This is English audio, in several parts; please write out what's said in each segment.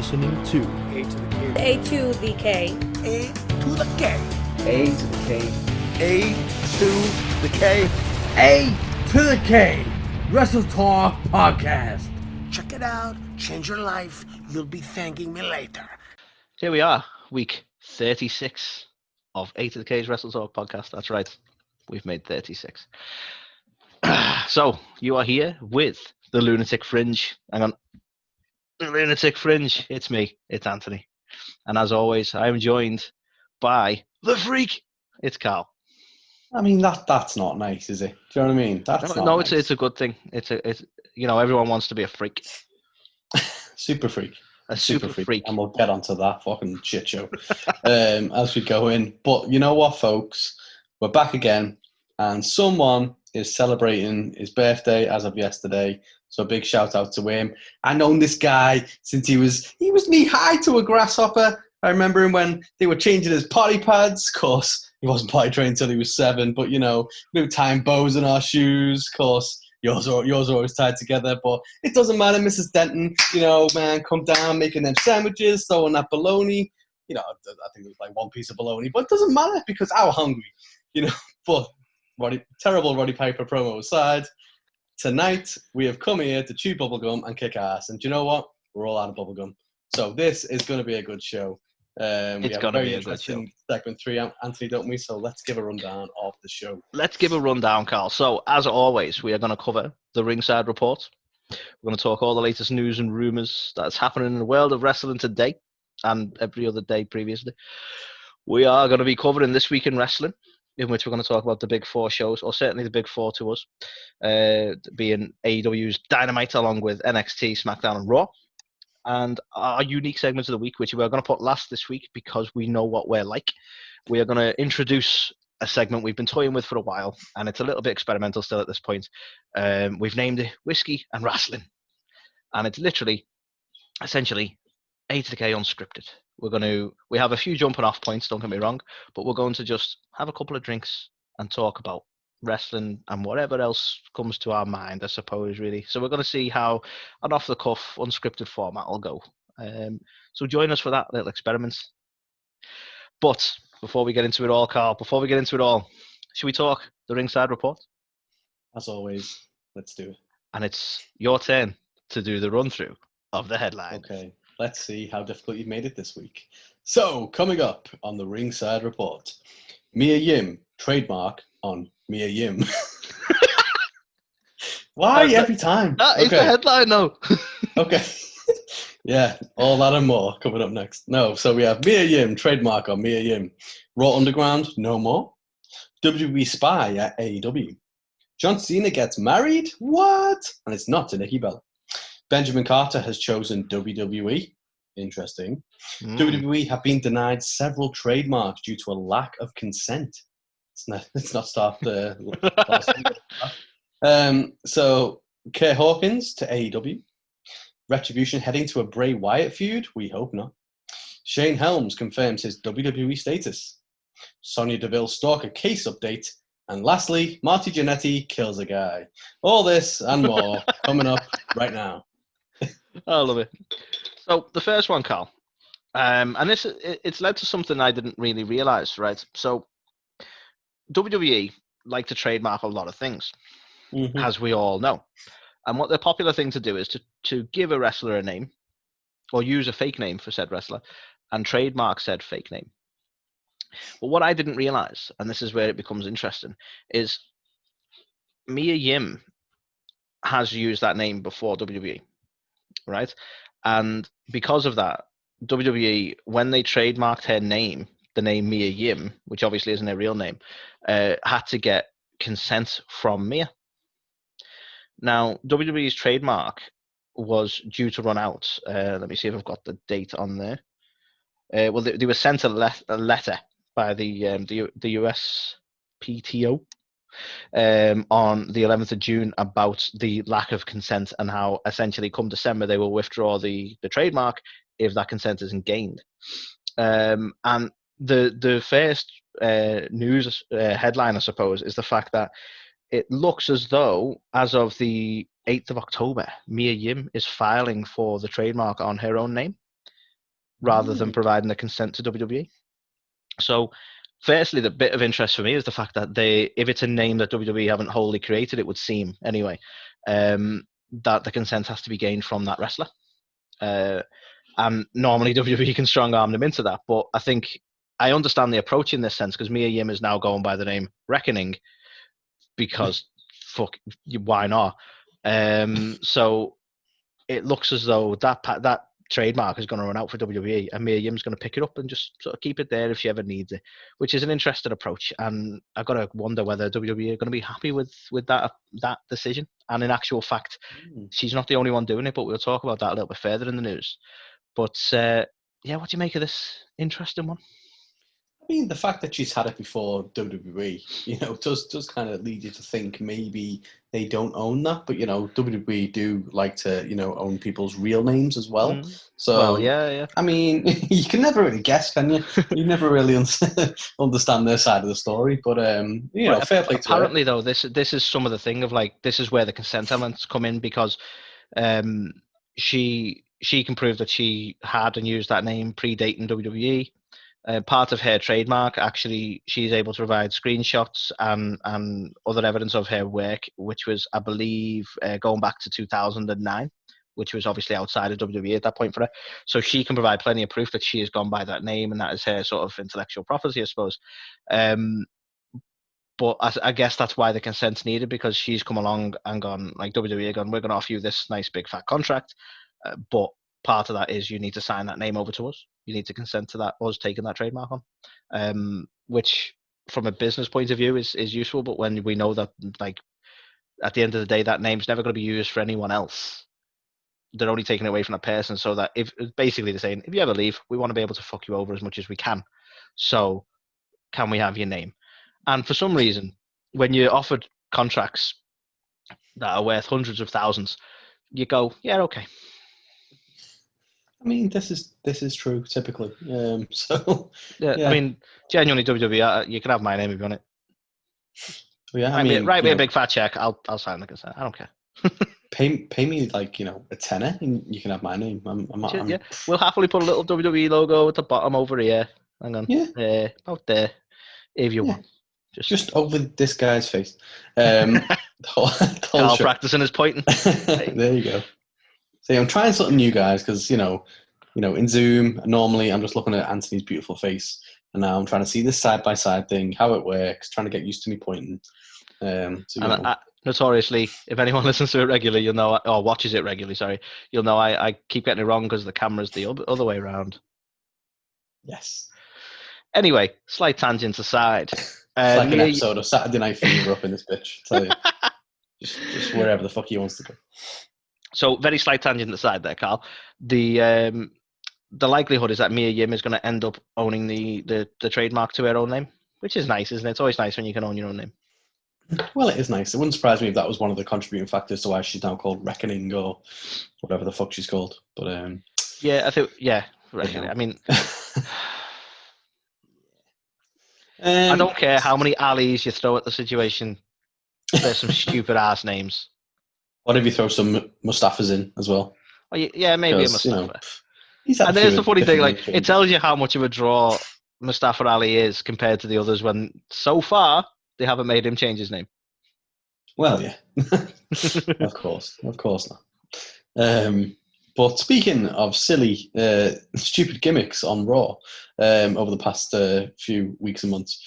listening to A to the K. A to the K. A to the K. A to the K. A to the K. A to the K Wrestle Talk Podcast. Check it out. Change your life. You'll be thanking me later. Here we are, week 36 of A to the K's Wrestle Talk Podcast. That's right. We've made 36. So, you are here with the Lunatic Fringe. Hang on. The Lunatic Fringe. It's me. It's Anthony. And as always, I am joined by the Freak. It's Carl. I mean, that's not nice, is it? Do you know what I mean? That's No, not nice. it's a good thing. It's everyone wants to be a freak. Super freak. A super freak. And we'll get onto that fucking shit show as we go in. But you know what, folks? We're back again, and someone is celebrating his birthday as of yesterday. So a big shout out to him. I've known this guy since he was knee high to a grasshopper. I remember him when they were changing his potty pads. Of course, he wasn't potty trained until he was 7. But we were tying bows in our shoes. Of course, yours are always tied together. But it doesn't matter, Mrs. Denton. Man, come down, making them sandwiches, throwing that bologna. I think it was like one piece of bologna, but it doesn't matter because I was hungry. But terrible Roddy Piper promo aside, tonight we have come here to chew bubblegum and kick ass. And do you know what? We're all out of bubblegum. So this is going to be a good show. It's going to be a good show. Segment 3, Anthony, don't we? So let's give a rundown of the show. Let's give a rundown, Carl. So, as always, we are going to cover the Ringside Report. We're going to talk all the latest news and rumours that's happening in the world of wrestling today and every other day previously. We are going to be covering This Week in Wrestling, in which we're going to talk about the big 4 shows, or certainly the big 4 to us, being AEW's Dynamite along with NXT, SmackDown and Raw. And our unique segments of the week, which we're going to put last this week because we know what we're like. We are going to introduce a segment we've been toying with for a while, and it's a little bit experimental still at this point. We've named it Whiskey and Wrestling. And it's essentially, A to the K unscripted. We have a few jumping off points, don't get me wrong, but we're going to just have a couple of drinks and talk about wrestling and whatever else comes to our mind, I suppose, really. So we're going to see how an off-the-cuff, unscripted format will go. So join us for that little experiment. But before we get into it all, Carl, should we talk the Ringside Report? As always, let's do it. And it's your turn to do the run-through of the headlines. Okay, let's see how difficult you've made it this week. So, coming up on the Ringside Report, Mia Yim, trademark on Mia Yim. Why every time? That is the headline, though. Okay. Yeah, all that and more coming up next. No, so we have Mia Yim, trademark on Mia Yim. Raw Underground, no more. WWE spy at AEW. John Cena gets married? What? And it's not to Nikki Bella. Benjamin Carter has chosen WWE. Interesting. WWE have been denied several trademarks due to a lack of consent. Let's not start the last one. So, Kay Hawkins to AEW. Retribution heading to a Bray Wyatt feud? We hope not. Shane Helms confirms his WWE status. Sonya Deville Stalker case update. And lastly, Marty Jannetty kills a guy. All this and more coming up right now. I love it. So, the first one, Carl. And it's led to something I didn't really realise, right? So, WWE like to trademark a lot of things, as we all know. And what the popular thing to do is to give a wrestler a name or use a fake name for said wrestler and trademark said fake name. But what I didn't realize, and this is where it becomes interesting, is Mia Yim has used that name before WWE, right? And because of that, WWE, when they trademarked her name, the name Mia Yim, which obviously isn't her real name, had to get consent from Mia. Now, WWE's trademark was due to run out. Let me see if I've got the date on there. Well, they were sent a letter by the US PTO on the 11th of June about the lack of consent and how essentially come December they will withdraw the trademark if that consent isn't gained. And the first news headline, I suppose, is the fact that it looks as though, as of the 8th of October, Mia Yim is filing for the trademark on her own name. rather than providing the consent to WWE. So, firstly, the bit of interest for me is the fact that if it's a name that WWE haven't wholly created, it would seem anyway, that the consent has to be gained from that wrestler. And normally WWE can strong arm them into that, but I think I understand the approach in this sense because Mia Yim is now going by the name Reckoning because fuck, why not? So it looks as though that trademark is going to run out for WWE, and Mia Yim's going to pick it up and just sort of keep it there if she ever needs it, which is an interesting approach. And I've got to wonder whether WWE are going to be happy with that decision. And in actual fact, she's not the only one doing it, but we'll talk about that a little bit further in the news. But yeah, what do you make of this interesting one? I mean, the fact that she's had it before WWE, does kind of lead you to think maybe they don't own that. But, WWE do like to, own people's real names as well. So, well, yeah. I mean, you can never really guess, can you? You never really understand their side of the story. But, fair play to her. Apparently, though, this is some of the thing of like, this is where the consent elements come in because she can prove that she had and used that name predating WWE. Part of her trademark, actually, she's able to provide screenshots and other evidence of her work, which was, I believe, going back to 2009, which was obviously outside of WWE at that point for her. So she can provide plenty of proof that she has gone by that name, and that is her sort of intellectual property, I suppose. But I guess that's why the consent's needed, because she's come along and gone, like WWE, gone, we're going to offer you this nice big fat contract, but part of that is you need to sign that name over to us. You need to consent to that, us taking that trademark on, which from a business point of view is useful. But when we know that, like, at the end of the day, that name's never going to be used for anyone else, they're only taking it away from that person. So that if basically they're saying, if you ever leave, we want to be able to fuck you over as much as we can. So can we have your name? And for some reason, when you're offered contracts that are worth hundreds of thousands, you go, yeah, okay. I mean, this is true typically. So yeah, I mean, genuinely, WWE, you can have my name if you want it. Yeah, write me a big fat check. I'll sign the consent. I don't care. Pay me like a tenner, and you can have my name. Yeah, we'll happily put a little WWE logo at the bottom over here. Hang on, about there, if you want. Just over this guy's face. Carl practicing his pointing. There you go. See, I'm trying something new, guys, because in Zoom normally I'm just looking at Anthony's beautiful face, and now I'm trying to see this side by side thing, how it works, trying to get used to me pointing. Notoriously, if anyone listens to it regularly, you'll know, or watches it regularly, sorry, you'll know I keep getting it wrong because the camera's the other way around. Yes. Anyway, slight tangent aside. It's like an episode of Saturday Night Fever up in this bitch. Tell you. just wherever the fuck he wants to go. So, very slight tangent aside there, Carl. The likelihood is that Mia Yim is going to end up owning the trademark to her own name, which is nice, isn't it? It's always nice when you can own your own name. Well, it is nice. It wouldn't surprise me if that was one of the contributing factors to why she's now called Reckoning or whatever the fuck she's called. But yeah, I think Reckoning. I mean, I don't care how many alleys you throw at the situation. There's some stupid ass names. What if you throw some Mustafas in as well? Oh, yeah, maybe a Mustafa. And there's the funny thing, like, it tells you how much of a draw Mustafa Ali is compared to the others when so far they haven't made him change his name. Well, yeah. Of course not. But speaking of silly, stupid gimmicks on Raw over the past few weeks and months,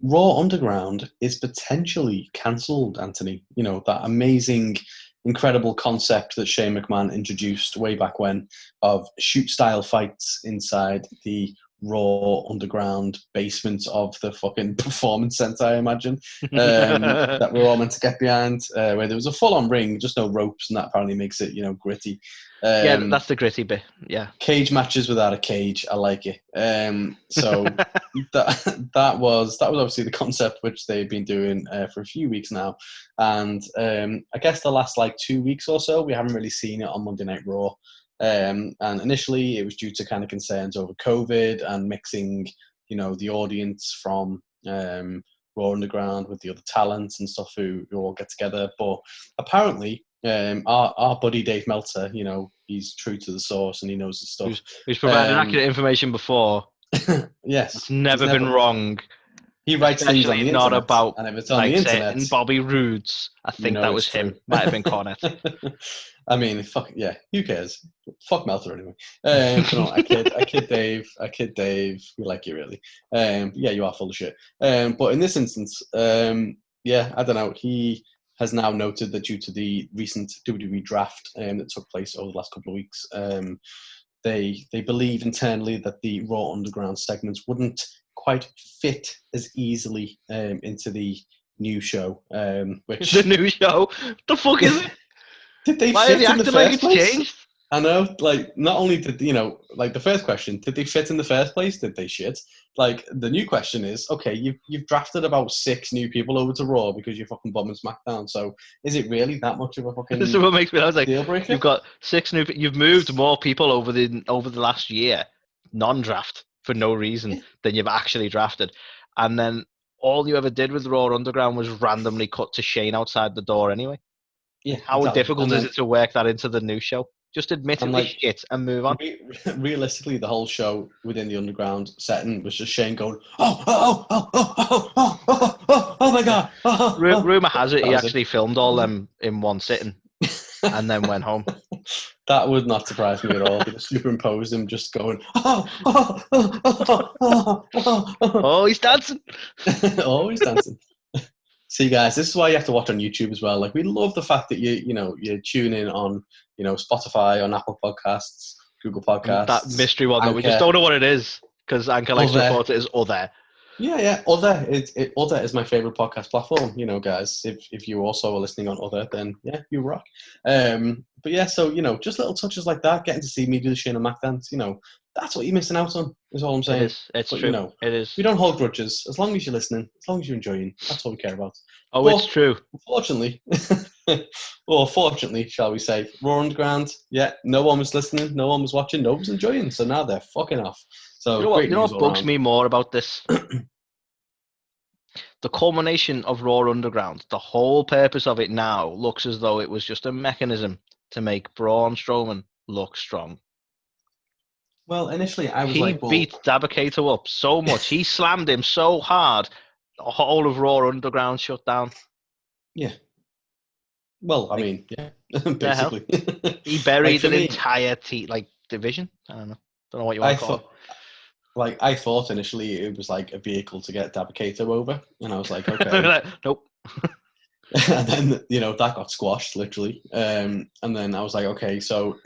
Raw Underground is potentially cancelled, Anthony. That amazing, incredible concept that Shane McMahon introduced way back when of shoot-style fights inside the Raw Underground basement of the fucking Performance Center, I imagine, that we're all meant to get behind, where there was a full-on ring, just no ropes, and that apparently makes it, gritty. Yeah, that's the gritty bit. Yeah, cage matches without a cage, I like it. So that was obviously the concept which they've been doing for a few weeks now, and I guess the last 2 weeks or so we haven't really seen it on Monday Night Raw. And initially it was due to kind of concerns over COVID and mixing, the audience from Raw Underground with the other talents and stuff who all get together. But apparently, our buddy Dave Meltzer, he's true to the source and he knows his stuff. Who's provided accurate information before. Yes. It's never been wrong. He writes things on Especially the not internet, about, and if it's on like, the internet, saying Bobby Roode's. I think that was him. true. Might have been Cornette. I mean, fuck yeah, who cares? Fuck Meltzer anyway. But no, I kid Dave. We like you really. Yeah, you are full of shit. But in this instance, yeah, I don't know. He has now noted that due to the recent WWE draft that took place over the last couple of weeks, they believe internally that the Raw Underground segments wouldn't quite fit as easily into the new show. Which The new show? The fuck is it? did they Why are fit they in the acting like first it's place? changed? I know, like, not only did, like the first question, did they fit in the first place? Did they shit? Like, the new question is, okay, you've drafted about 6 new people over to Raw because you're fucking bombing SmackDown, so is it really that much of a fucking This is what makes me, I was like, deal breaker? you've got 6 new, you've moved more people over the last year, non-draft, for no reason, than you've actually drafted. And then all you ever did with Raw Underground was randomly cut to Shane outside the door anyway. Yeah, How exactly. difficult is it to work that into the new show? Just admit it was shit and move on. Realistically, the whole show within the underground setting was just Shane going, oh my god. Rumor has it he was actually filmed all them in one sitting and then went home. That would not surprise me at all. They just superimposed him just going, oh, he's dancing. Oh, he's dancing. See, guys, this is why you have to watch on YouTube as well. Like, we love the fact that you tune in on, Spotify, on Apple Podcasts, Google Podcasts. That mystery one that we just don't know what it is because Anchor likes to report it as other. Yeah. Other. Other is my favorite podcast platform. Guys, if you also are listening on Other, then yeah, you rock. But yeah, so just little touches like that, getting to see me do the Shane and Mac dance. That's what you're missing out on. Is all I'm saying. It's true. It is. We don't hold grudges as long as you're listening, as long as you're enjoying. That's all we care about. Oh, it's true. Unfortunately, or fortunately, shall we say, Raw Underground. Yeah, no one was listening, no one was watching, no one was enjoying. So now they're fucking off. So you know what bugs me more about this? The culmination of Raw Underground, the whole purpose of it now looks as though it was just a mechanism to make Braun Strowman look strong. Well, initially I was he beat Dabba-Kato up so much. He slammed him so hard, the whole of Raw Underground shut down. Yeah. Well, I mean, yeah, basically. He buried an entire division. I don't know what you want to call it. I thought initially it was like a vehicle to get Dabba-Kato over, and I was like, okay. Nope. And then that got squashed literally, and then I was like, okay, so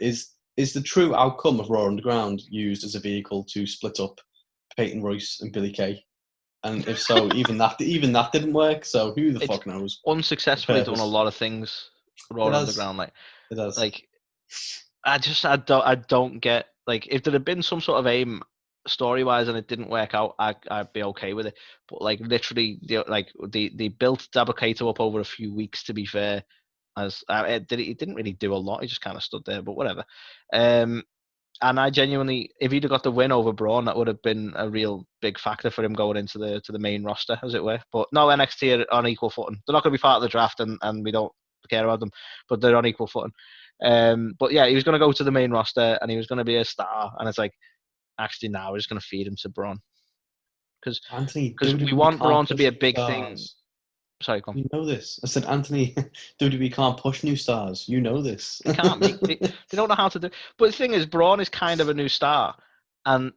is the true outcome of Raw Underground used as a vehicle to split up Peyton Royce and Billy Kay? And if so, even that didn't work. So who the fuck knows? Unsuccessfully done a lot of things. Raw Underground, it does. I don't get if there had been some sort of aim story wise and it didn't work out, I'd be okay with it. But literally, they built Dabba-Kato up over a few weeks. To be fair, he didn't really do a lot. He just kind of stood there. But whatever. And I genuinely, if he'd have got the win over Braun, that would have been a real big factor for him going into the main roster, as it were. But no, NXT are on equal footing. They're not going to be part of the draft, and we don't care about them, but they're on equal footing. But yeah, he was going to go to the main roster, and he was going to be a star. And it's actually now we're just going to feed him to Braun. Because we want Braun to be a big thing. Sorry, come on. You know this. I said, Anthony, WWE can't push new stars. You know this. They can't they don't know how to do. But the thing is, Braun is kind of a new star, and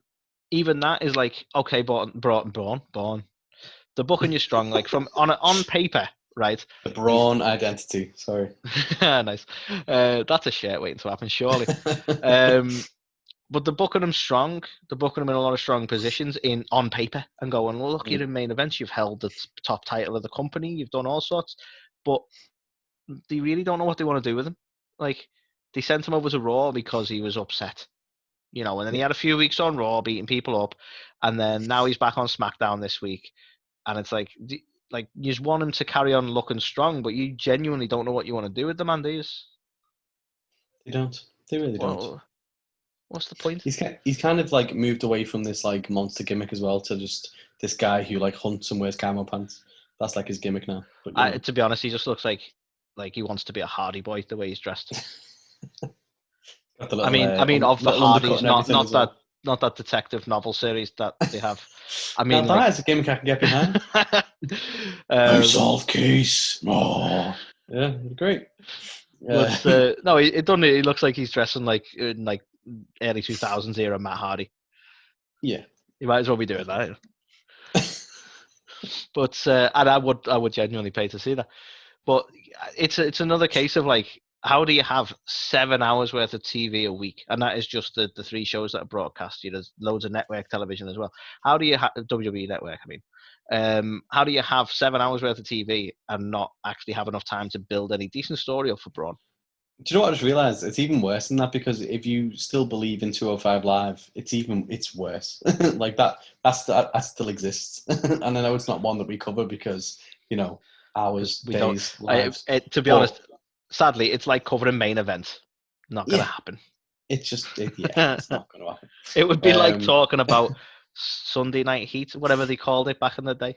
even that is okay, Braun. The booking you strong, from on paper, right? The Braun identity. Sorry. Nice. That's a shirt waiting to happen, surely. But they're booking him strong. They're booking him in a lot of strong positions on paper and going, well, look, you're in main events. You've held the top title of the company. You've done all sorts. But they really don't know what they want to do with him. They sent him over to Raw because he was upset. And then he had a few weeks on Raw beating people up. And then now he's back on SmackDown this week. And it's you just want him to carry on looking strong, but you genuinely don't know what you want to do with the man, do you? They don't. They really don't. What's the point? He's kind of moved away from this monster gimmick as well to just this guy who hunts and wears camo pants. That's his gimmick now. But, to be honest, he just looks like he wants to be a Hardy Boy the way he's dressed. Got the I little, mean, of the little undercut Hardys, and not everything as well. not that detective novel series that they have. I Now mean, that is a gimmick I can get behind. um, Solved case. Oh, yeah, great. but no, it doesn't. It looks like he's dressing like in like early 2000s era Matt Hardy. Yeah. You might as well be doing that. But and I would genuinely pay to see that. But it's another case of like, how do you have 7 hours worth of TV a week, and that is just the 3 shows that are broadcast. There's loads of network television as well. How do you have WWE Network? I mean, how do you have 7 hours worth of TV and not actually have enough time to build any decent story up for Braun? Do you know what I just realised? It's even worse than that, because if you still believe in 205 Live, it's worse. Like that still exists, and I know it's not one that we cover because hours, We days, don't. lives. To be But honest, sadly, it's like covering main events. Not going to yeah, happen. it's not going to happen. It would be like talking about Sunday Night Heat, whatever they called it back in the day.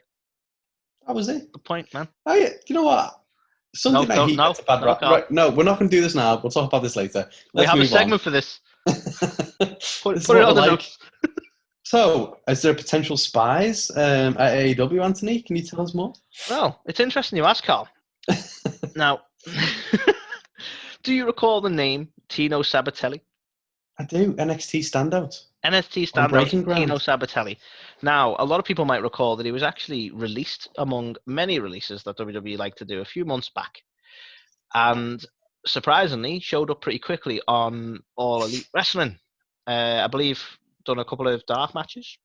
That was it. The point, man. Oh yeah, you know what? Sunday Night Heat gets a bad rap. Carl. Right, no, we're not going to do this now. We'll talk about this later. We Let's have a move on. segment for this. Put This is it what on we're the like. notes. So, is there potential spies at AEW, Anthony? Can you tell us more? Well, it's interesting you ask, Carl. Now, do you recall the name Tino Sabatelli? I do. NXT standout. NXT standout Tino Sabatelli. Now, a lot of people might recall that he was actually released among many releases that WWE like to do a few months back, and surprisingly showed up pretty quickly on All Elite Wrestling. I believe done a couple of dark matches.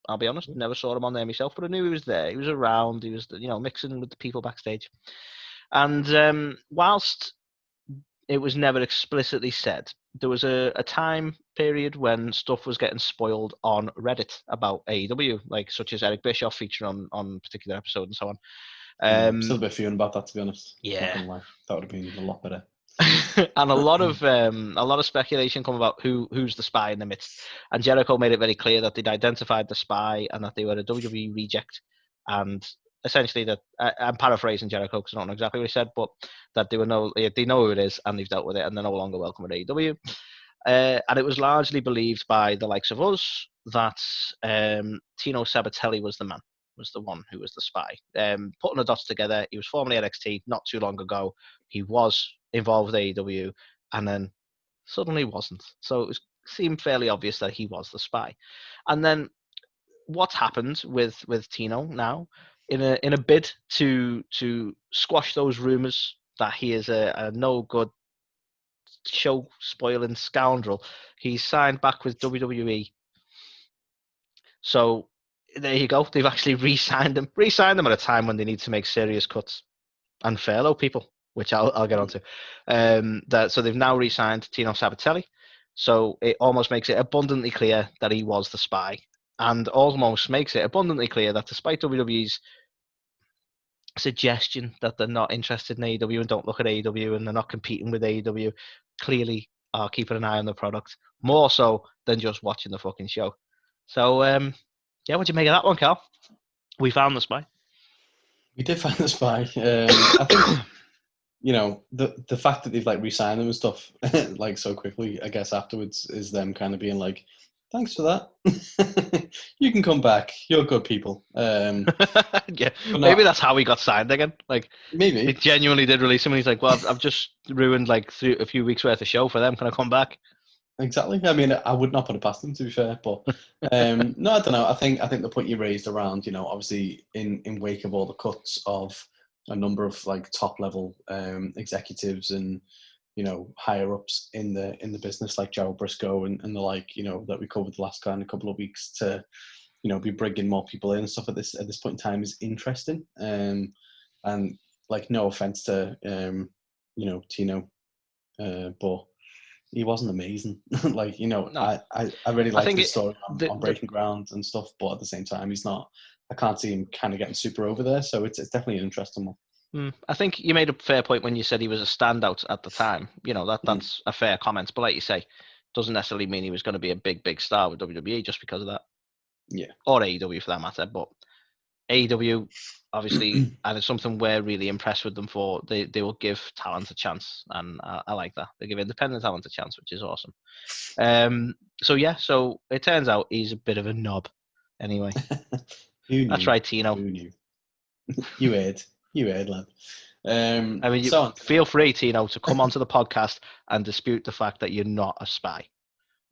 I'll be honest, never saw him on there myself, but I knew he was there. He was around. He was, mixing with the people backstage. And whilst it was never explicitly said, there was a time period when stuff was getting spoiled on Reddit about AEW, like such as Eric Bischoff featuring on particular episode and so on. I'm still a bit feeling about that, to be honest. Yeah, not gonna lie. That would have been a lot better. And a lot of speculation come about who's the spy in the midst. And Jericho made it very clear that they'd identified the spy and that they were a WWE reject, and essentially that I'm paraphrasing Jericho because I don't know exactly what he said, but that they know who it is and they've dealt with it and they're no longer welcome at AEW. And it was largely believed by the likes of us that Tino Sabatelli was the one who was the spy. Putting the dots together, he was formerly NXT not too long ago. He was involved with AEW, and then suddenly wasn't. So it seemed fairly obvious that he was the spy. And then what's happened with Tino now, in a bid to squash those rumors that he is a no good show spoiling scoundrel, he's signed back with WWE. So there you go. They've actually re-signed him at a time when they need to make serious cuts and furlough people, which I'll get onto. So they've now re-signed Tino Sabatelli. So it almost makes it abundantly clear that he was the spy, and almost makes it abundantly clear that despite WWE's suggestion that they're not interested in AEW and don't look at AEW and they're not competing with AEW, clearly are keeping an eye on the product more so than just watching the fucking show. So yeah, what do you make of that one, Cal? We found the spy. We did find the spy. I think the fact that they've like re-signed them and stuff like so quickly, I guess afterwards, is them kind of being like, thanks for that. You can come back. You're good people. Yeah, maybe that's how he got signed again. Like, maybe he genuinely did release him, and he's like, "Well, I've just ruined like a few weeks worth of show for them. Can I come back?" Exactly. I mean, I would not put it past them, to be fair. But no, I don't know. I think the point you raised around, obviously in wake of all the cuts of a number of like top level executives and higher ups in the business, like Joe Briscoe and the like, that we covered the last kind of couple of weeks, to be bringing more people in and stuff at this point in time is interesting. And like, no offense to Tino, but he wasn't amazing. Like, No. I really liked his story on Breaking Ground and stuff, but at the same time, he's not. I can't see him kind of getting super over there. So it's definitely an interesting one. I think you made a fair point when you said he was a standout at the time. That's a fair comment. But like you say, doesn't necessarily mean he was going to be a big star with WWE just because of that. Yeah. Or AEW for that matter. But AEW obviously, and it's something we're really impressed with them for. They will give talent a chance, and I like that. They give independent talent a chance, which is awesome. So it turns out he's a bit of a knob. Anyway, Who knew? that's right, Tino. Who knew? You heard, lad. I mean, feel free, Tino, to come onto the podcast and dispute the fact that you're not a spy.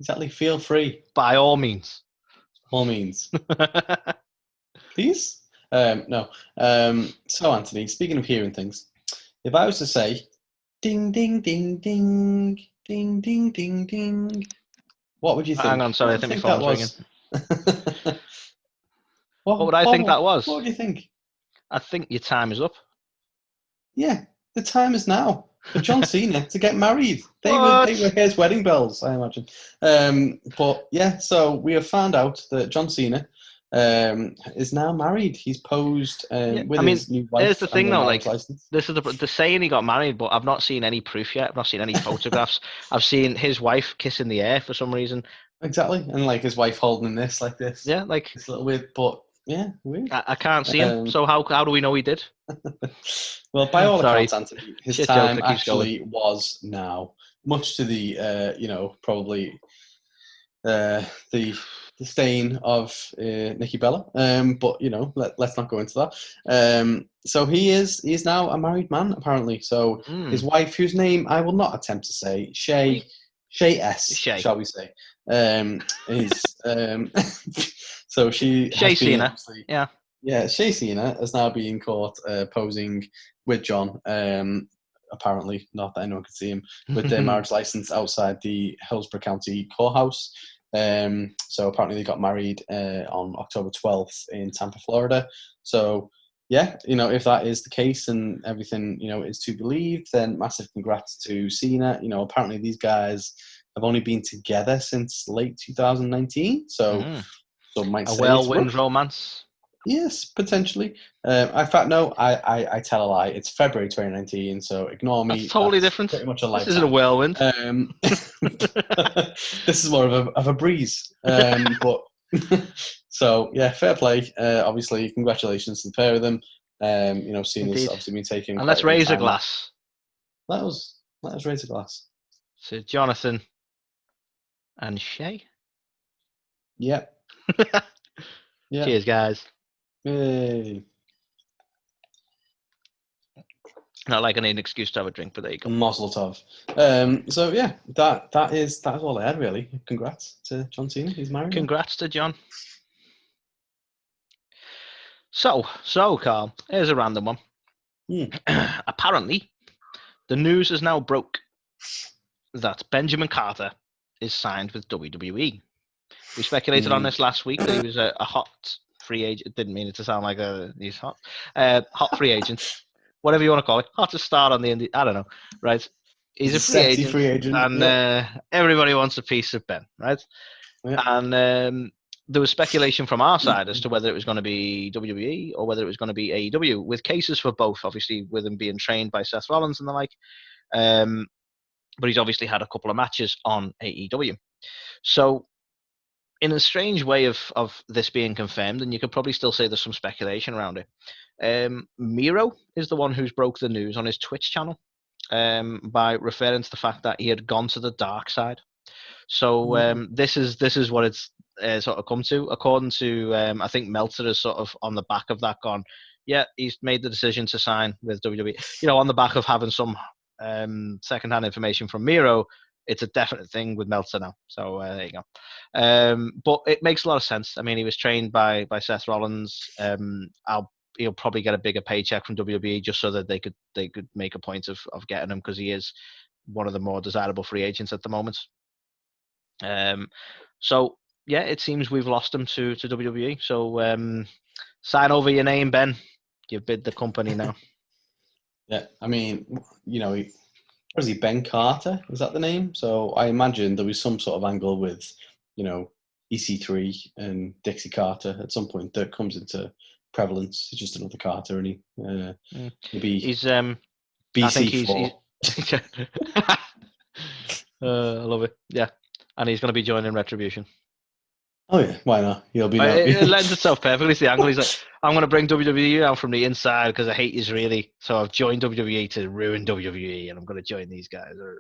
Exactly. Feel free. By all means. All means. Please? No. So, Anthony, speaking of hearing things, if I was to say, ding, ding, ding, ding, ding, ding, ding, ding, what would you think? Hang on, sorry, I think my phone's ringing. What would I think that was? What would you think? I think your time is up. Yeah, the time is now for John Cena to get married. They were his wedding bells, I imagine. But yeah, so we have found out that John Cena is now married. He's posed with his new wife. Here's the thing, though. Like, license. this is the saying he got married, but I've not seen any proof yet. I've not seen any photographs. I've seen his wife kissing the air for some reason. Exactly, and like his wife holding this like this. Yeah, like it's a little weird, but yeah, weird. I can't see him. So how do we know he did? Well, by all accounts, Anthony, his time actually was now, much to the probably the stain of Nikki Bella. But let's not go into that. So he is now a married man apparently. So his wife, whose name I will not attempt to say, Shay S, shall we say, is so she Shay Cena. Yeah, Shay Cena has now been caught posing with John. Apparently, not that anyone could see him, with their marriage license outside the Hillsborough County courthouse. So apparently they got married on October 12th in Tampa, Florida. So yeah, if that is the case and everything, is to believe, then massive congrats to Cena. Apparently these guys have only been together since late 2019. So might say well-wind romance. Yes, potentially. In fact, no, I tell a lie. It's February 2019, so ignore me. That's totally different. Pretty much a lifetime. This isn't a whirlwind. This is more of a breeze. But so yeah, fair play. Obviously, congratulations to the pair of them. Cena's obviously been taking. And let's raise a glass. Let us raise a glass. To Jonathan and Shay. Yep. Yeah. Cheers, guys. Yay. Not like I need an excuse to have a drink, but there you go. Mazel tov. So yeah, that is all I had really. Congrats to John Cena. He's married. Congrats to John. So Carl, here's a random one. Apparently, the news is now broke that Benjamin Carter is signed with WWE. We speculated on this last week that he was a hot free agent. Didn't mean it to sound like he's hot. Hot free agent. Whatever you want to call it. Hottest star on the indie. I don't know. Right. He's a free agent. And everybody wants a piece of Ben. Right. Yeah. And there was speculation from our side as to whether it was going to be WWE or whether it was going to be AEW, with cases for both, obviously, with him being trained by Seth Rollins and the like. But he's obviously had a couple of matches on AEW. So, in a strange way of this being confirmed, and you could probably still say there's some speculation around it, Miro is the one who's broke the news on his Twitch channel by referring to the fact that he had gone to the dark side. So this is what it's sort of come to. According to, I think Meltzer is sort of on the back of that gone, yeah, he's made the decision to sign with WWE. On the back of having some secondhand information from Miro, it's a definite thing with Meltzer now. So there you go. But it makes a lot of sense. I mean, he was trained by Seth Rollins. He'll probably get a bigger paycheck from WWE just so that they could make a point of getting him, because he is one of the more desirable free agents at the moment. So yeah, it seems we've lost him to WWE. So sign over your name, Ben. You bid the company now. Yeah, I mean, what is he, Ben Carter? Is that the name? So I imagine there was some sort of angle with, EC3 and Dixie Carter at some point that comes into prevalence. He's just another Carter, and maybe he's BC4. I love it. Yeah, and he's going to be joining Retribution. Oh yeah, why not? He'll be It lends itself perfectly to the angle. He's like, I'm going to bring WWE out from the inside because I hate you really. So I've joined WWE to ruin WWE, and I'm going to join these guys, or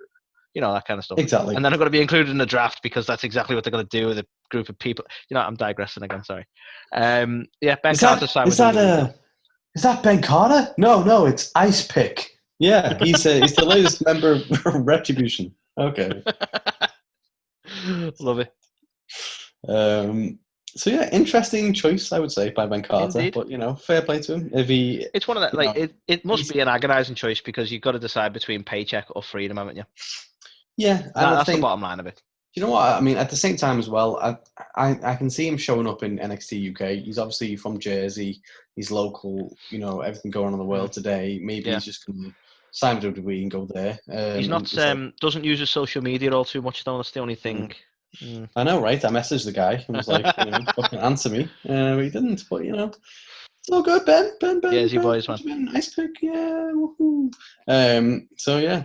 that kind of stuff. exactly. And then I'm going to be included in the draft because that's exactly what they're going to do with a group of people. I'm digressing again. Sorry. Ben Carter signed with WWE. Is that Ben Carter? No, it's Ice Pick. Yeah, he's the latest member of Retribution. Okay. Love it. So yeah, interesting choice, I would say, by Ben Carter. Indeed. But fair play to him. It's one of that. It must be an agonising choice because you've got to decide between paycheck or freedom, haven't you? Yeah, that's the bottom line of it. You know what I mean? At the same time as well, I can see him showing up in NXT UK. He's obviously from Jersey. He's local. Everything going on in the world today. Maybe he's just going to sign with WWE and go there. He's not doesn't use his social media all too much though. That's the only thing. I know, right? I messaged the guy and was like, fucking answer me. He didn't, but it's all good, Ben. Jersey boys, man. Nice pick, yeah. Woohoo. So yeah,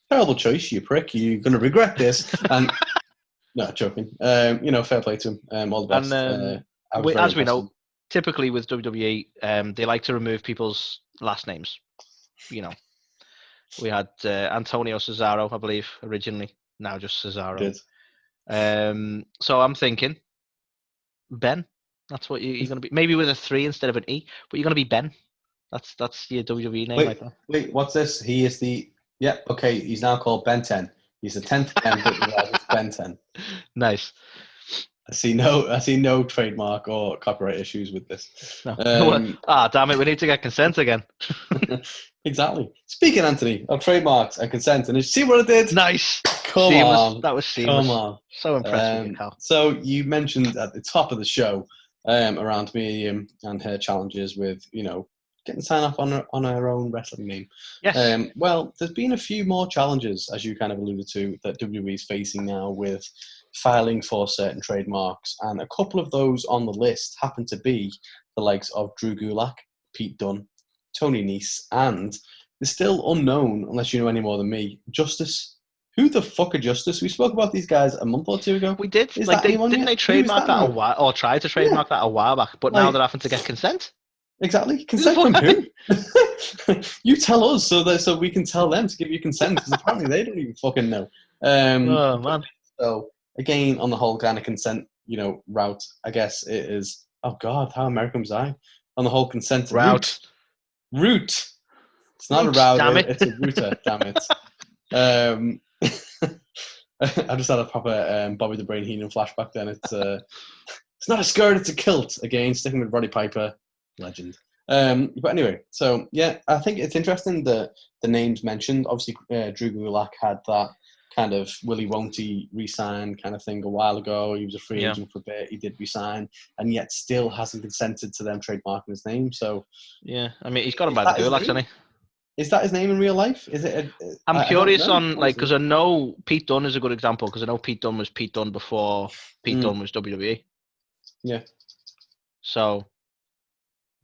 terrible choice, you prick. You're gonna regret this. And no, joking. Fair play to him. All the best. And as we know, typically with WWE, they like to remove people's last names. We had Antonio Cesaro, I believe, originally. Now just Cesaro. Did. So I'm thinking Ben. That's what you're going to be. Maybe with a 3 instead of an E, but you're going to be Ben. That's your WWE name. Wait, what's this? He is the... Yeah, okay, he's now called Ben 10. He's the 10th Ben, but it's Ben 10. Nice. I see no trademark or copyright issues with this. No. Damn it, we need to get consent again. Exactly. Speaking, Anthony, of trademarks and consent, and you see what I did? Nice. Come on. That was seamless. Come on. So impressed with you, Cal. So you mentioned at the top of the show around me and her challenges with, getting signed off on her own wrestling name. Yes. Well, there's been a few more challenges, as you kind of alluded to, that WWE is facing now with filing for certain trademarks, and a couple of those on the list happen to be the likes of Drew Gulak, Pete Dunne, Tony Nese, and the still unknown, unless you know any more than me, Justice. Who the fuck are Justice? We spoke about these guys a month or two ago. We did. Didn't they trademark that a while, or try to trademark that a while back? But now they're having to get consent. Exactly. Consent from who? You tell us so we can tell them to give you consent, because apparently they don't even fucking know. Oh man. So again, on the whole kind of consent, route, I guess it is. Oh God, how American was I? On the whole consent route. It's not a router. It's a router. Damn it. I just had a proper Bobby the Brain Heenan flashback. Then it's not a skirt, it's a kilt. Again, sticking with Roddy Piper, legend. But anyway, so yeah, I think it's interesting that the names mentioned. Obviously, Drew Gulak had that kind of will he won't he resign kind of thing a while ago. He was a free agent for a bit. He did resign, and yet still hasn't consented to them trademarking his name. So yeah, I mean, he's got him by the Gulaks, hasn't he? Is that his name in real life? Is it? I'm curious on because I know Pete Dunne is a good example, because I know Pete Dunne was Pete Dunne before Pete Dunne was WWE. Yeah. So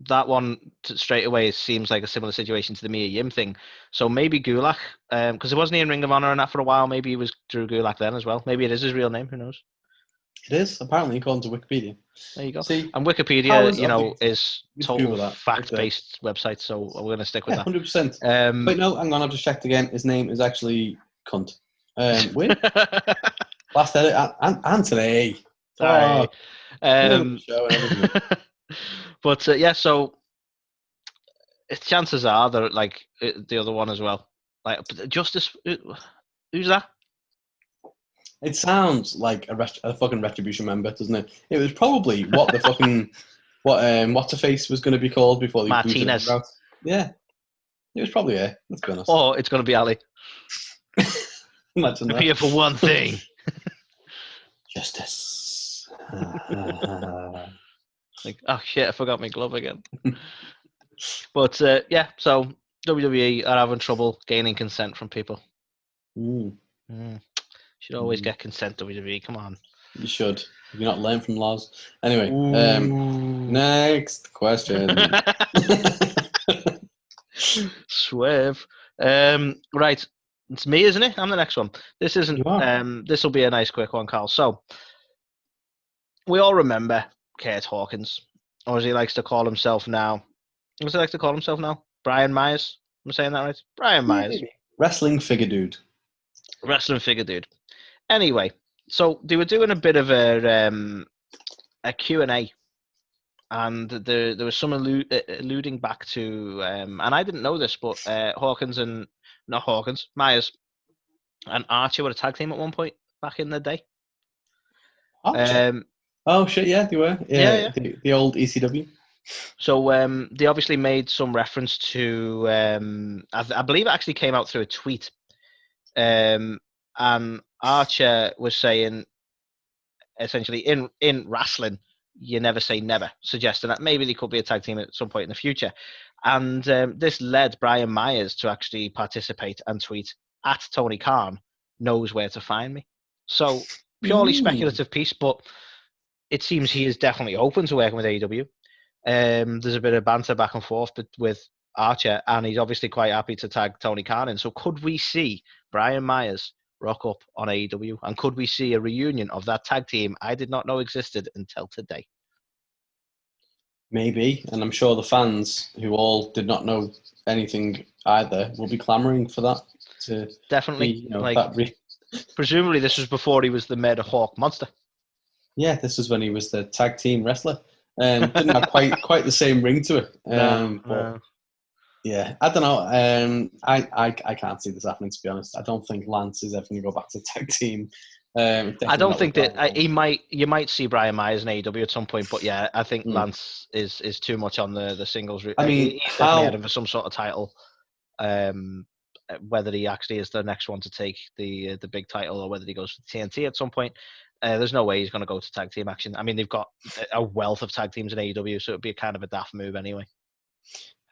that one straight away seems like a similar situation to the Mia Yim thing. So maybe Gulak, because it wasn't in Ring of Honor and that for a while. Maybe he was Drew Gulak then as well. Maybe it is his real name. Who knows? It is, apparently, according to Wikipedia. There you go. See, and Wikipedia, is total fact-based website, so we're going to stick with that. 100%. Wait, no, hang on, I've just checked again. His name is actually Cunt. Wait. Last edit, Anthony. Sorry. But yeah, so chances are they're like the other one as well. Like Justice, who's that? It sounds like a fucking Retribution member, doesn't it? It was probably what the fucking what's her face was going to be called before they Martinez. Yeah, it was probably her. Let's be honest. Oh, it's going to be Ali. Imagine that. Here for one thing. Justice. Like, oh shit, I forgot my glove again. But yeah, so WWE are having trouble gaining consent from people. Should always get consent, WWE. Come on. You should. Have you not learned from laws? Anyway, next question. Swerve. Right. It's me, isn't it? I'm the next one. This isn't. This will be a nice quick one, Carl. So, we all remember Kurt Hawkins, or as he likes to call himself now. What does he like to call himself now? Brian Myers. Am I saying that right? Brian Myers. Wrestling figure dude. Wrestling figure dude. Anyway, so they were doing a bit of a Q&A, and there was some alluding back to, and I didn't know this, but Myers and Archer were a tag team at one point back in the day. Archer? Oh shit, yeah, they were. Yeah. The old ECW. So they obviously made some reference to, I believe it actually came out through a tweet, and Archer was saying, essentially, in wrestling, you never say never, suggesting that maybe they could be a tag team at some point in the future. And this led Brian Myers to actually participate and tweet, at Tony Khan knows where to find me. So purely speculative piece, but it seems he is definitely open to working with AEW. There's a bit of banter back and forth with Archer, and he's obviously quite happy to tag Tony Khan in. So could we see Brian Myers rock up on AEW, and could we see a reunion of that tag team I did not know existed until today? Maybe, and I'm sure the fans who all did not know anything either will be clamoring for that. Definitely, presumably this was before he was the Murder Hawk Monster. Yeah, this was when he was the tag team wrestler. Didn't have quite the same ring to it. But yeah, I don't know. I can't see this happening, to be honest. I don't think Lance is ever going to go back to tag team. I don't think that you might see Brian Myers in AEW at some point, but yeah, I think Lance is too much on the singles route. I mean, he's definitely heading for some sort of title. Whether he actually is the next one to take the big title, or whether he goes for TNT at some point, there's no way he's going to go to tag team action. I mean, they've got a wealth of tag teams in AEW, so it'd be a kind of a daft move anyway.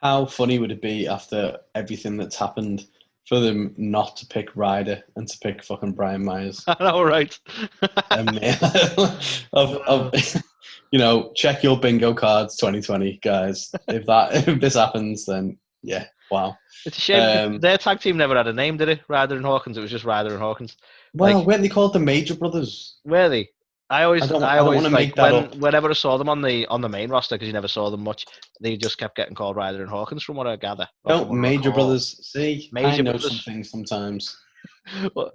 How funny would it be after everything that's happened for them not to pick Ryder and to pick fucking Brian Myers? I know, right? Check your bingo cards 2020, guys. If this happens, then yeah, wow. It's a shame their tag team never had a name, did it? Ryder and Hawkins. It was just Ryder and Hawkins. Well, weren't they called the Major Brothers? Were they? I always want to make that up. Whenever I saw them on the main roster, because you never saw them much, they just kept getting called Ryder and Hawkins, from what I gather. No, Major Brothers. See, I know some things sometimes.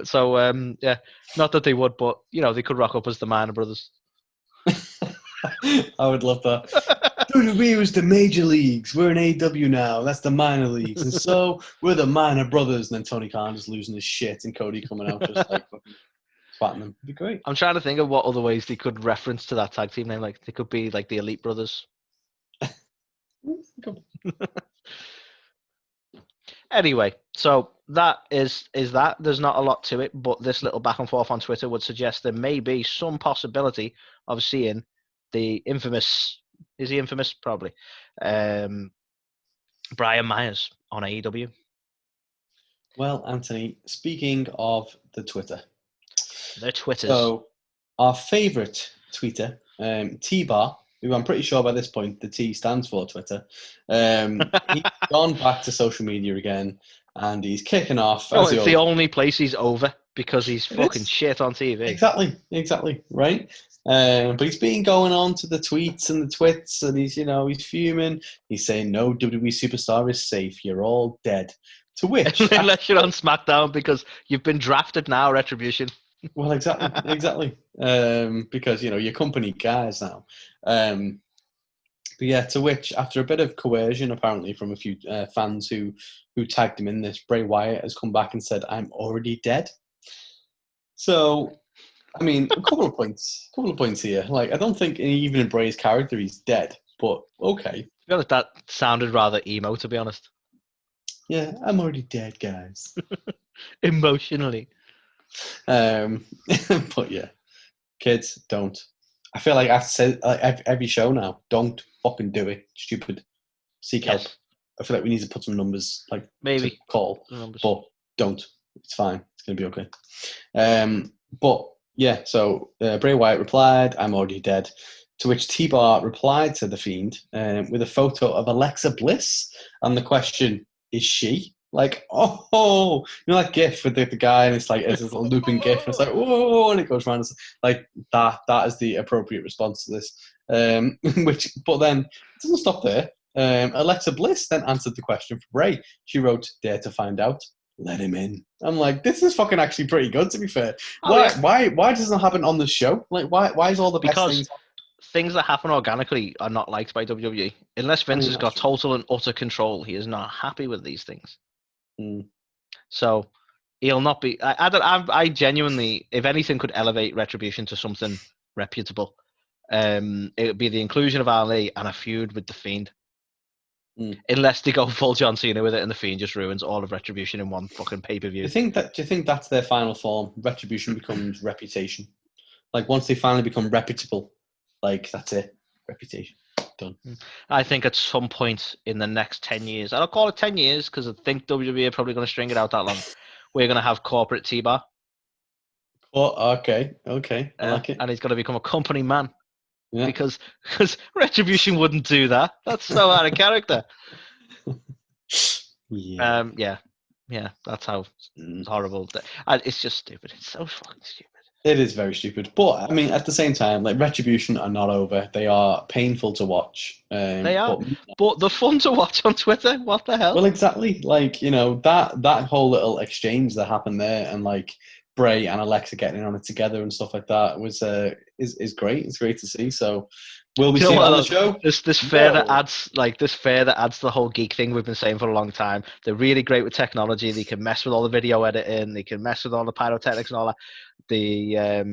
So yeah, not that they would, but they could rock up as the Minor Brothers. I would love that. WWE was the major leagues. We're in AEW now. That's the minor leagues, and so we're the Minor Brothers. And then Tony Khan just losing his shit, and Cody coming out just like fucking spatting them. It'd be great. I'm trying to think of what other ways they could reference to that tag team name. Like, they could be like the Elite Brothers. Anyway, so that is that. There's not a lot to it, but this little back and forth on Twitter would suggest there may be some possibility of seeing the infamous. Is he infamous? Probably. Brian Myers on AEW. Well, Anthony, speaking of the Twitter. The Twitters. So, our favourite tweeter, TBar, who I'm pretty sure by this point the T stands for Twitter, he's gone back to social media again, and he's kicking off. It's the only place he's over, because he's fucking shit on TV. Exactly, right? But he's been going on to the tweets and the twits, and he's fuming. He's saying, no WWE superstar is safe. You're all dead. To which... Unless you're on SmackDown, because you've been drafted now, Retribution. Well, exactly. Because, you're company guys now. But yeah, to which, after a bit of coercion, apparently, from a few fans who tagged him in this, Bray Wyatt has come back and said, I'm already dead. So... I mean, a couple of points here. Like, I don't think even in Bray's character he's dead, but okay. To be honest, that sounded rather emo, to be honest. Yeah, I'm already dead, guys. Emotionally. But yeah, kids, don't. I feel like I have to say every show now, don't fucking do it. Stupid. Seek help. I feel like we need to put some numbers, like, maybe to call, but don't. It's fine. It's going to be okay. But yeah, so Bray Wyatt replied, I'm already dead. To which TBar replied to The Fiend with a photo of Alexa Bliss. And the question, is she Like, oh, you know that GIF with the guy, and it's like it's this little looping GIF, and it's like, whoa, and it goes around. It's like that. That is the appropriate response to this. But then it doesn't stop there. Alexa Bliss then answered the question for Bray. She wrote, "Dare to find out? Let him in." I'm like, this is fucking actually pretty good, to be fair. Why doesn't it happen on the show? Like, why is all the best things? Things that happen organically are not liked by WWE. Unless Vince has got total and utter control, he is not happy with these things. So he'll not be. I genuinely, if anything could elevate Retribution to something reputable, it would be the inclusion of Ali and a feud with the Fiend. Unless they go full John Cena with it, and the Fiend just ruins all of Retribution in one fucking pay-per-view. Do you think that's their final form? Retribution becomes reputation. Like once they finally become reputable, like that's it. Reputation done. I think at some point in the next 10 years, I'll call it 10 years because I think WWE are probably going to string it out that long. We're going to have corporate TBar. Oh, okay. I like it. And he's going to become a company man. Yeah. Because Retribution wouldn't do that. That's so out of character. Yeah, that's how horrible. It's just stupid. It's so fucking stupid. It is very stupid. But, I mean, at the same time, like, Retribution are not over. They are painful to watch. They are. But they're fun to watch on Twitter. What the hell? Well, exactly. Like, you know, that whole little exchange that happened there and, like, Bray and Alexa getting in on it together and stuff like that was is great. It's great to see. So will we see it on the show? This fair that adds to the whole geek thing we've been saying for a long time. They're really great with technology. They can mess with all the video editing. They can mess with all the pyrotechnics and all that. They're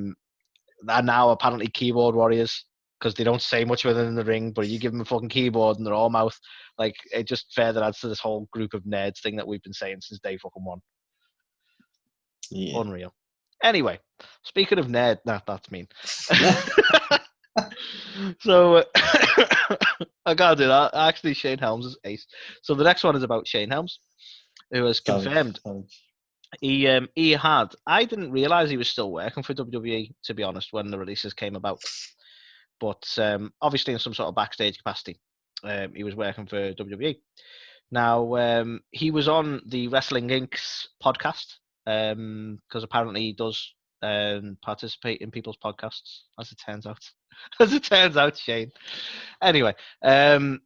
now apparently keyboard warriors because they don't say much with it in the ring, but you give them a fucking keyboard and they're all mouth. Like, it just fair that adds to this whole group of nerds thing that we've been saying since day fucking one. Yeah. Unreal. Anyway, speaking of nerd, that's mean. So I gotta do that. Actually, Shane Helms is ace. So the next one is about Shane Helms, who has confirmed he had. I didn't realize he was still working for WWE, to be honest, when the releases came about. But obviously, in some sort of backstage capacity, he was working for WWE. Now he was on the Wrestling Inc.'s podcast. Because apparently he does participate in people's podcasts, as it turns out. Shane. Anyway, I'm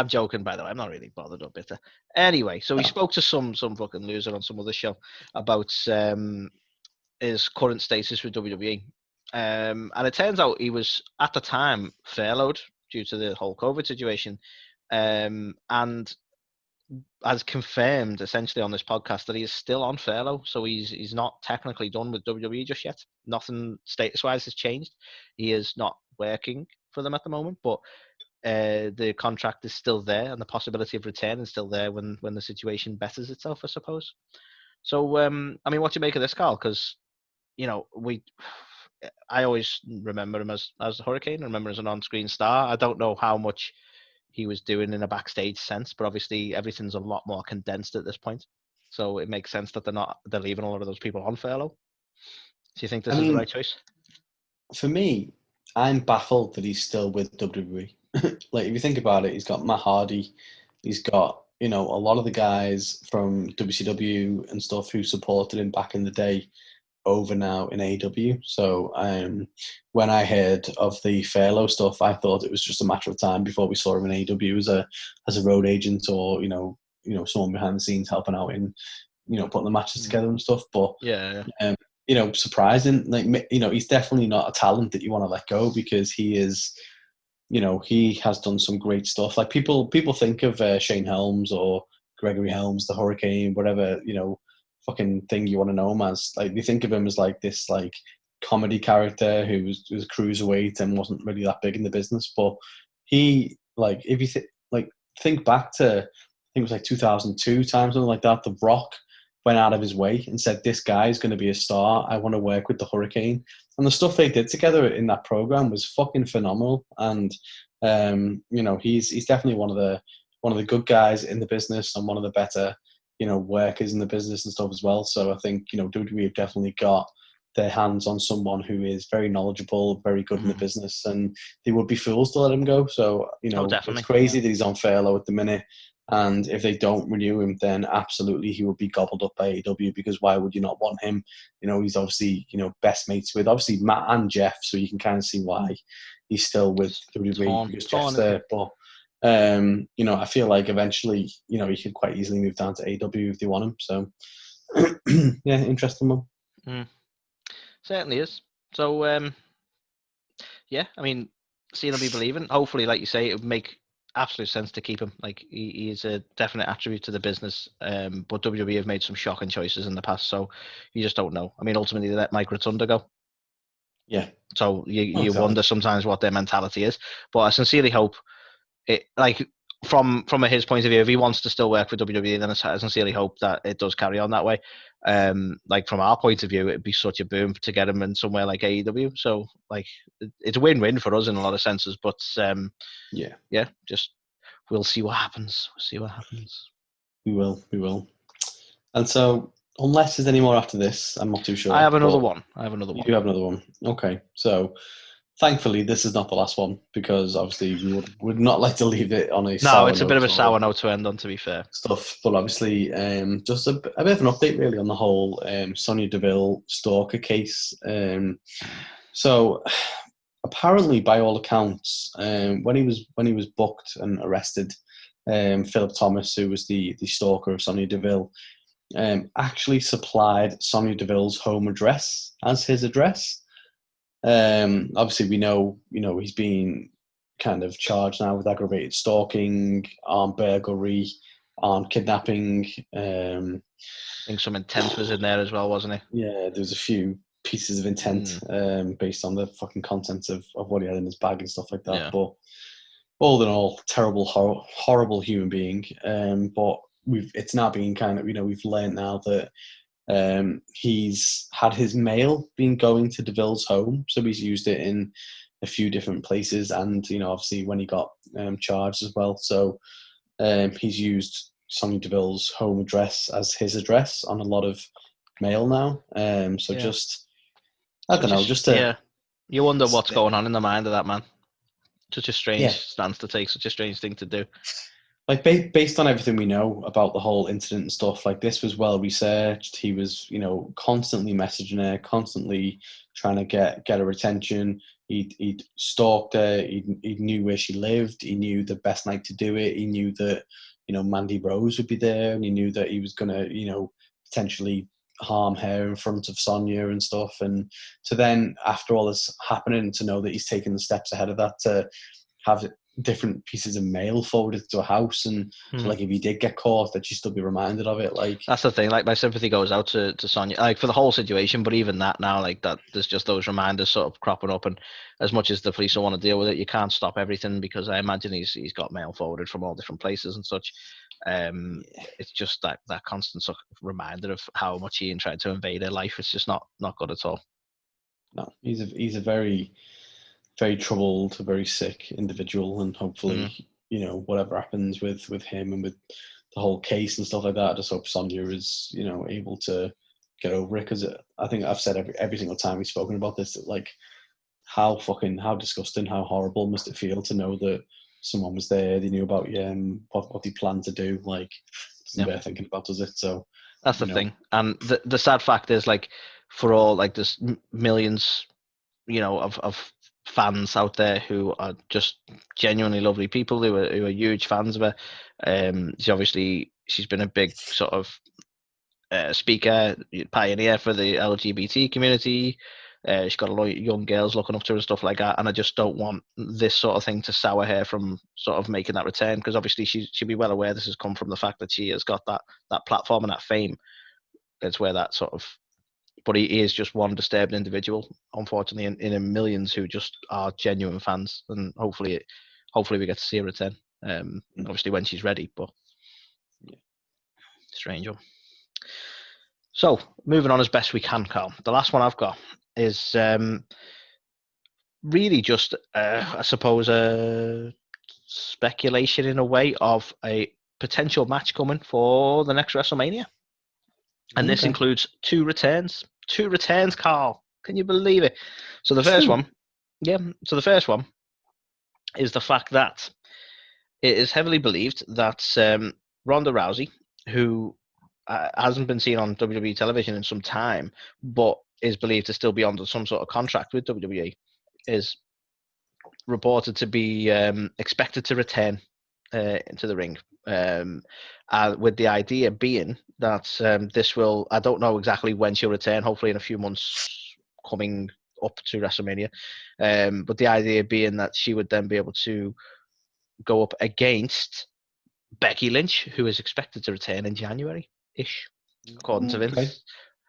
joking, by the way. I'm not really bothered or bitter. Anyway, so he spoke to some fucking loser on some other show about his current status with WWE. And it turns out he was, at the time, furloughed due to the whole COVID situation. And has confirmed essentially on this podcast that he is still on furlough, so he's not technically done with WWE just yet. Nothing status-wise has changed. He is not working for them at the moment, but the contract is still there, and the possibility of return is still there when the situation betters itself, I suppose. So, I mean, what do you make of this, Carl? Because, you know, I always remember him as the Hurricane. I remember him as an on-screen star. I don't know how much he was doing in a backstage sense, but obviously everything's a lot more condensed at this point. So it makes sense that they're leaving a lot of those people on furlough. Do you think this is the right choice? For me, I'm baffled that he's still with WWE. Like, if you think about it, he's got Matt Hardy, he's got, you know, a lot of the guys from WCW and stuff who supported him back in the day over now in AEW. So when I heard of the furlough stuff, I thought it was just a matter of time before we saw him in AEW as a road agent, or you know someone behind the scenes helping out in, you know, putting the matches together and stuff. But you know, surprising, like, you know, he's definitely not a talent that you want to let go, because he is, you know, he has done some great stuff. Like, people think of Shane Helms or Gregory Helms, the Hurricane, whatever, you know, fucking thing you want to know him as. Like, you think of him as like this like comedy character who was a cruiserweight and wasn't really that big in the business. But he, like, if you think back to, I think it was like 2002 time, something like that, The Rock went out of his way and said, this guy is going to be a star, I want to work with the Hurricane. And the stuff they did together in that program was fucking phenomenal. And you know, he's definitely one of the good guys in the business, and one of the better, you know, workers in the business and stuff as well. So I think, you know, WWE have definitely got their hands on someone who is very knowledgeable, very good in the business, and they would be fools to let him go. So, you know, it's crazy that he's on furlough at the minute, And if they don't renew him, then absolutely he will be gobbled up by AEW, because why would you not want him? He's obviously, best mates with obviously Matt and Jeff, so you can kind of see why he's still with WWE, because Jeff's there. But, I feel like eventually, he could quite easily move down to AEW if they want him. So, yeah, interesting one. Certainly is. So, yeah, I mean, seeing him be believing. Hopefully, like you say, it would make absolute sense to keep him. Like he is a definite attribute to the business. But WWE have made some shocking choices in the past, so you just don't know. I mean, ultimately they let Mike Rotunda go. Yeah. So you wonder sometimes what their mentality is. But I sincerely hope it, like from his point of view, if he wants to still work for WWE, then I sincerely hope that it does carry on that way. Like from our point of view, it'd be such a boom to get him in somewhere like AEW. So like it's a win-win for us in a lot of senses. But yeah, just we'll see what happens. We will. And so, unless there's any more after this, I'm not too sure. I have another one. You have another one. Okay, so thankfully this is not the last one, because obviously we would not like to leave it on a sour note. No, it's a bit of a sour note to end on, to be fair. Stuff, but obviously just a bit of an update really on the whole Sonya Deville Stalker case. So apparently, by all accounts, when he was booked and arrested, Philip Thomas, who was the stalker of Sonya Deville, actually supplied Sonya Deville's home address as his address. Obviously, we know he's been kind of charged now with aggravated stalking, armed burglary, armed kidnapping. I think some intent was in there as well, wasn't it? Yeah, there was a few pieces of intent based on the fucking contents of what he had in his bag and stuff like that. Yeah. But all in all, terrible, horrible human being. But it's now been kind of, we've learned now that he's had his mail been going to Deville's home, so he's used it in a few different places, and obviously when he got charged as well. So he's used Sonya Deville's home address as his address on a lot of mail now. Just I don't know, just you wonder what's going on in the mind of that man. Such a strange stance to take, such a strange thing to do. Like based on everything we know about the whole incident and stuff, like this was well researched. He was, constantly messaging her, constantly trying to get her attention. He'd stalked her. He knew where she lived. He knew the best night to do it. He knew that, Mandy Rose would be there, and he knew that he was gonna, potentially harm her in front of Sonya and stuff. And to then, after all this happening, to know that he's taken the steps ahead of that to have different pieces of mail forwarded to a house, and so, like, if he did get caught, that she'd still be reminded of it. Like, that's the thing. Like, my sympathy goes out to Sonya, like, for the whole situation. But even that now, like, that there's just those reminders sort of cropping up, and as much as the police don't want to deal with it, you can't stop everything, because I imagine he's got mail forwarded from all different places and such. It's just that constant sort of reminder of how much he tried to invade her life. It's just not good at all. No, he's a very, very troubled, very sick individual, and hopefully, whatever happens with him and with the whole case and stuff like that, I just hope Sonya is, able to get over it, because I think I've said every single time we've spoken about this, that, like, how disgusting, how horrible must it feel to know that someone was there, they knew about you and what they planned to do. Like, it doesn't bear thinking about, does it? So that's the thing. And the sad fact is, like, for all, like, there's millions, of fans out there who are just genuinely lovely people who are huge fans of her. She's been a big sort of speaker, pioneer for the LGBT community. She's got a lot of young girls looking up to her and stuff like that, and I just don't want this sort of thing to sour her from sort of making that return, because obviously she'll be well aware this has come from the fact that she has got that platform and that fame. It's where that sort of, but he is just one disturbed individual, unfortunately, in millions who just are genuine fans, and hopefully we get to see her return. Obviously when she's ready, but strange one. So, moving on as best we can, Carl. The last one I've got is really just, I suppose, a speculation in a way of a potential match coming for the next WrestleMania. And this includes two returns. Two returns, Carl. Can you believe it? So the first one, is the fact that it is heavily believed that Ronda Rousey, who hasn't been seen on WWE television in some time, but is believed to still be under some sort of contract with WWE, is reported to be expected to return into the ring. With the idea being that this will, I don't know exactly when she'll return, hopefully in a few months coming up to WrestleMania. But the idea being that she would then be able to go up against Becky Lynch, who is expected to return in January-ish, according to Vince. Okay.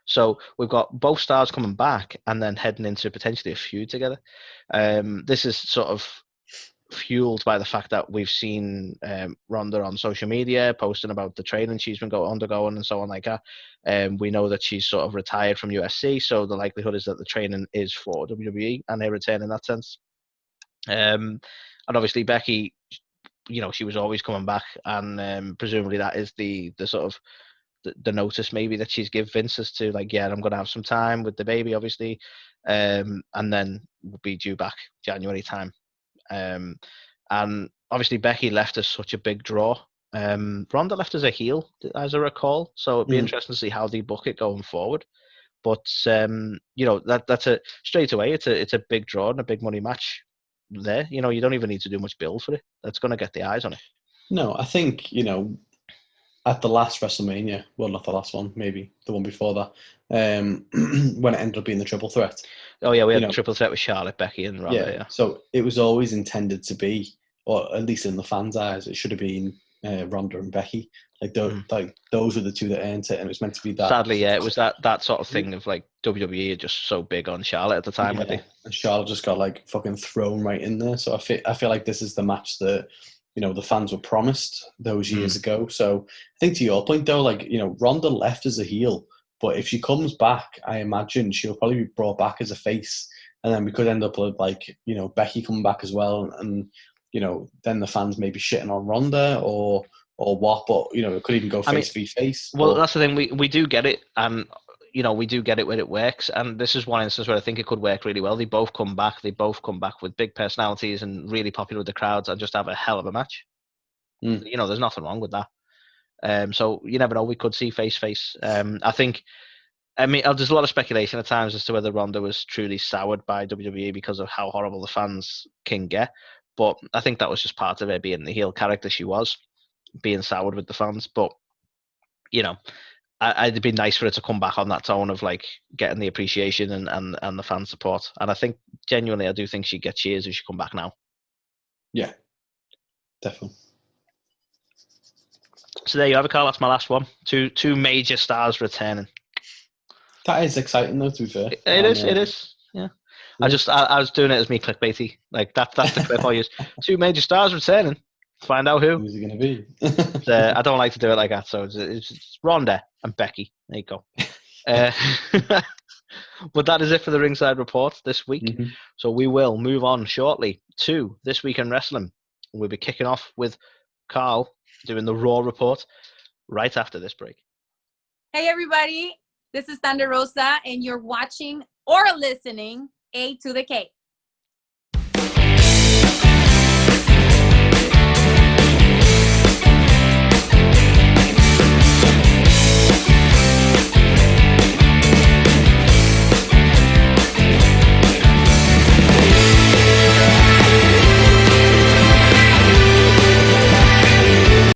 So we've got both stars coming back and then heading into potentially a feud together. This is sort of fueled by the fact that we've seen Ronda on social media posting about the training she's been undergoing and so on like that. We know that she's sort of retired from UFC, so the likelihood is that the training is for WWE and they return in that sense. And obviously Becky, she was always coming back, and presumably that is the sort of the notice maybe that she's give Vince as to like, yeah, I'm going to have some time with the baby, obviously, and then we'll be due back January time. And obviously Becky left as such a big draw. Ronda left as a heel, as I recall, so it'd be interesting to see how they book it going forward. But that's a straight away. It's a big draw and a big money match. There, you don't even need to do much build for it. That's going to get the eyes on it. No, I think at the last WrestleMania, well, not the last one, maybe the one before that, when it ended up being the triple threat. Oh yeah, we had a triple threat with Charlotte, Becky, and Ronda. Yeah. So it was always intended to be, or at least in the fans' eyes, it should have been Ronda and Becky. Like those were the two that earned it, and it was meant to be that. Sadly, yeah, it was that sort of thing of like WWE are just so big on Charlotte at the time, weren't they? And Charlotte just got like fucking thrown right in there. So I feel like this is the match that the fans were promised those years ago. So I think to your point though, like Ronda left as a heel, but if she comes back, I imagine she'll probably be brought back as a face, and then we could end up with like Becky coming back as well, and then the fans may be shitting on Ronda or what, but it could even go face v face. Well, that's the thing. We do get it, and we do get it when it works. And this is one instance where I think it could work really well. They both come back. They both come back with big personalities and really popular with the crowds, and just have a hell of a match. There's nothing wrong with that. So you never know. We could see face. I mean, there's a lot of speculation at times as to whether Ronda was truly soured by WWE because of how horrible the fans can get. But I think that was just part of her being the heel character she was, being soured with the fans. But it'd be nice for her to come back on that tone of like getting the appreciation and the fan support. And I think genuinely, I do think she'd get cheers if she come back now. Yeah, definitely. So there you have it, Carl. That's my last one. Two major stars returning. That is exciting though, to be fair. It is. Yeah. I was doing it as me clickbaity. Like that's the clip I use. Two major stars returning. Find out who. Who's it going to be? I don't like to do it like that, so it's Ronda and Becky. There you go. But that is it for the Ringside Report this week. Mm-hmm. So we will move on shortly to This Week in Wrestling. We'll be kicking off with Carl doing the Raw Report right after this break. Hey everybody, this is Thunder Rosa, and you're watching or listening A to the K.